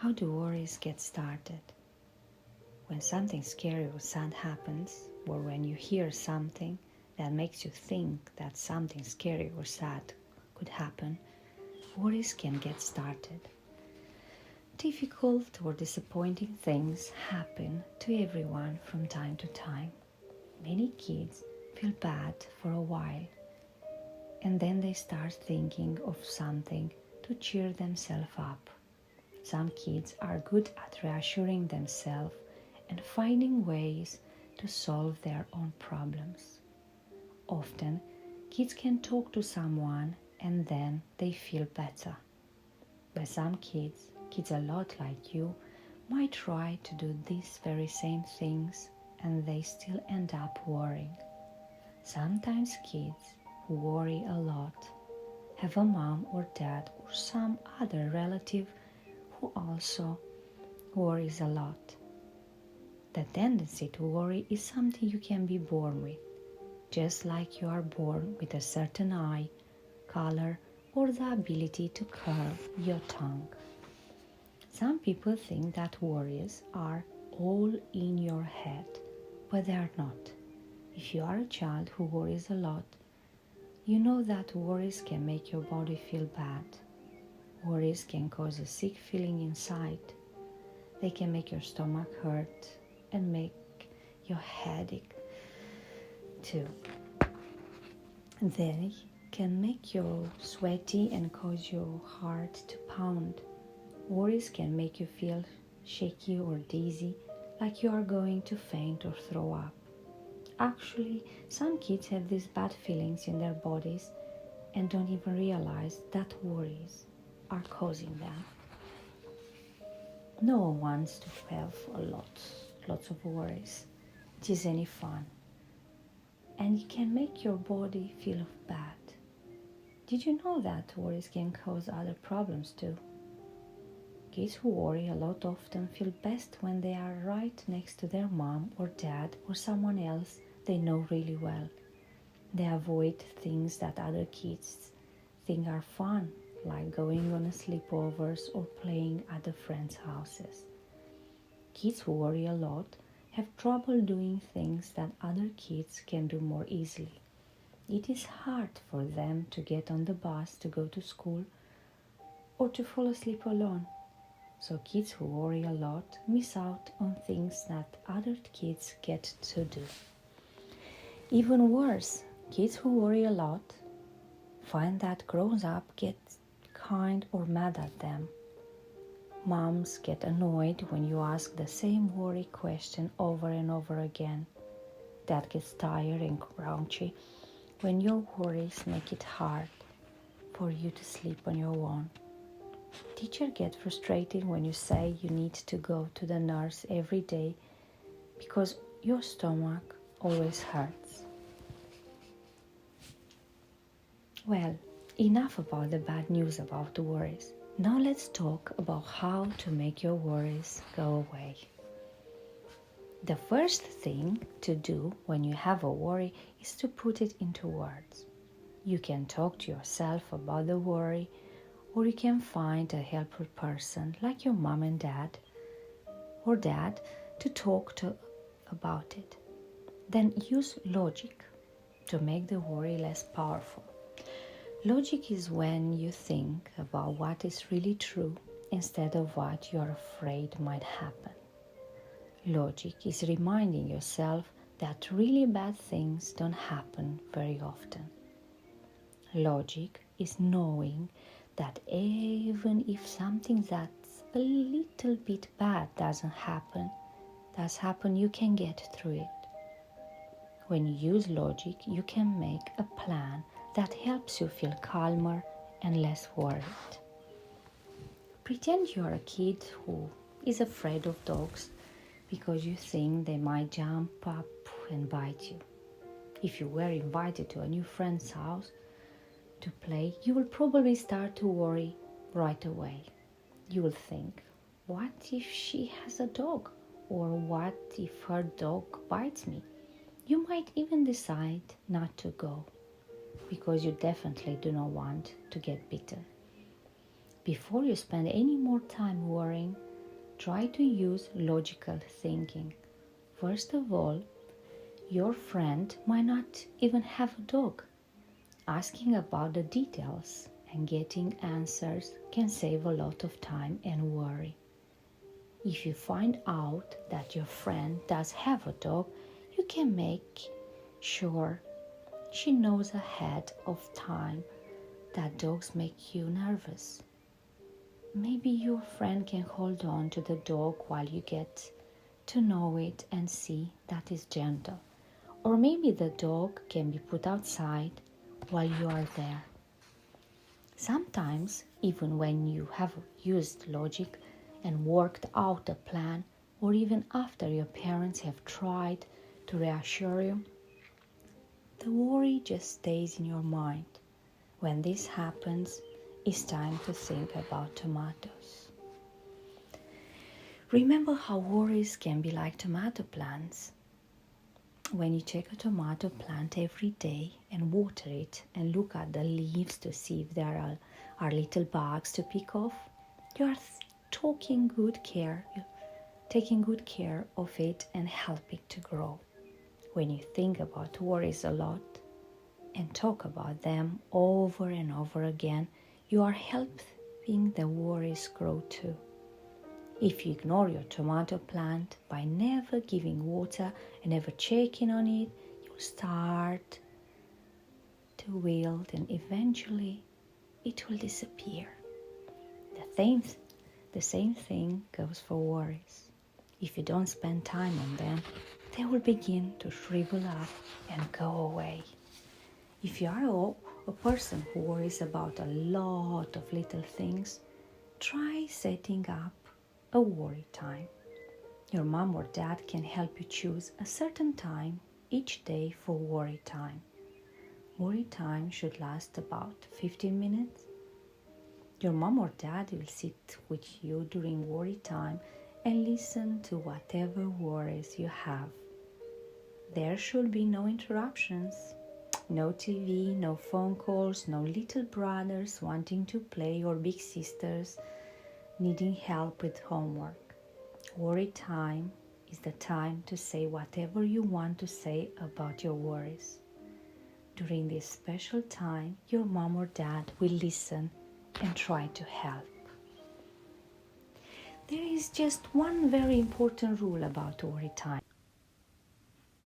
How do worries get started? When something scary or sad happens, or when you hear something that makes you think that something scary or sad could happen, worries can get started. Difficult or disappointing things happen to everyone from time to time. Many kids feel bad for a while, and then they start thinking of something to cheer themselves up. Some kids are good at reassuring themselves and finding ways to solve their own problems. Often, kids can talk to someone and then they feel better. But some kids a lot like you, might try to do these very same things and they still end up worrying. Sometimes kids who worry a lot have a mom or dad or some other relative who also worries a lot. The tendency to worry is something you can be born with, just like you are born with a certain eye, color, or the ability to curl your tongue. Some people think that worries are all in your head, but they are not. If you are a child who worries a lot, you know that worries can make your body feel bad. Worries can cause a sick feeling inside. They can make your stomach hurt and make your headache too. They can make you sweaty and cause your heart to pound. Worries can make you feel shaky or dizzy, like you are going to faint or throw up. Actually, some kids have these bad feelings in their bodies and don't even realize that worries are causing them. No one wants to have lots of worries. It isn't any fun. And it can make your body feel bad. Did you know that worries can cause other problems too? Kids who worry a lot often feel best when they are right next to their mom or dad or someone else they know really well. They avoid things that other kids think are fun, like going on sleepovers or playing at a friends' houses. Kids who worry a lot have trouble doing things that other kids can do more easily. It is hard for them to get on the bus to go to school or to fall asleep alone. So kids who worry a lot miss out on things that other kids get to do. Even worse, kids who worry a lot find that grown-ups get kind or mad at them. Moms get annoyed when you ask the same worry question over and over again. Dad gets tired and grouchy when your worries make it hard for you to sleep on your own. Teacher get frustrated when you say you need to go to the nurse every day because your stomach always hurts. Well, enough about the bad news about the worries. Now let's talk about how to make your worries go away. The first thing to do when you have a worry is to put it into words. You can talk to yourself about the worry, or you can find a helpful person like your mom and dad or dad to talk to about it. Then use logic to make the worry less powerful. Logic is when you think about what is really true instead of what you are afraid might happen. Logic is reminding yourself that really bad things don't happen very often. Logic is knowing that even if something that's a little bit bad does happen, you can get through it. When you use logic, you can make a plan that helps you feel calmer and less worried. Pretend you are a kid who is afraid of dogs because you think they might jump up and bite you. If you were invited to a new friend's house to play, you will probably start to worry right away. You will think, what if she has a dog? Or what if her dog bites me? You might even decide not to go because you definitely do not want to get bitten. Before you spend any more time worrying, Try to use logical thinking. First of all, your friend might not even have a dog. Asking about the details and getting answers can save a lot of time and worry. If you find out that your friend does have a dog, you can make sure she knows ahead of time that dogs make you nervous. Maybe your friend can hold on to the dog while you get to know it and see that it's gentle. Or maybe the dog can be put outside while you are there. Sometimes, even when you have used logic and worked out a plan, or even after your parents have tried to reassure you, the worry just stays in your mind. When this happens, it's time to think about tomatoes. Remember how worries can be like tomato plants. When you check a tomato plant every day and water it and look at the leaves to see if there are little bugs to pick off, you are taking good care of it and helping to grow. When you think about worries a lot and talk about them over and over again, you are helping the worries grow too. If you ignore your tomato plant by never giving water and never checking on it, you'll start to wilt and eventually it will disappear. The same thing goes for worries. If you don't spend time on them, they will begin to shrivel up and go away. If you are a person who worries about a lot of little things, try setting up a worry time. Your mom or dad can help you choose a certain time each day for worry time. Worry time should last about 15 minutes. Your mom or dad will sit with you during worry time and listen to whatever worries you have. There should be no interruptions, no TV, no phone calls, no little brothers wanting to play or big sisters needing help with homework. Worry time is the time to say whatever you want to say about your worries. During this special time, your mom or dad will listen and try to help. There is just one very important rule about worry time.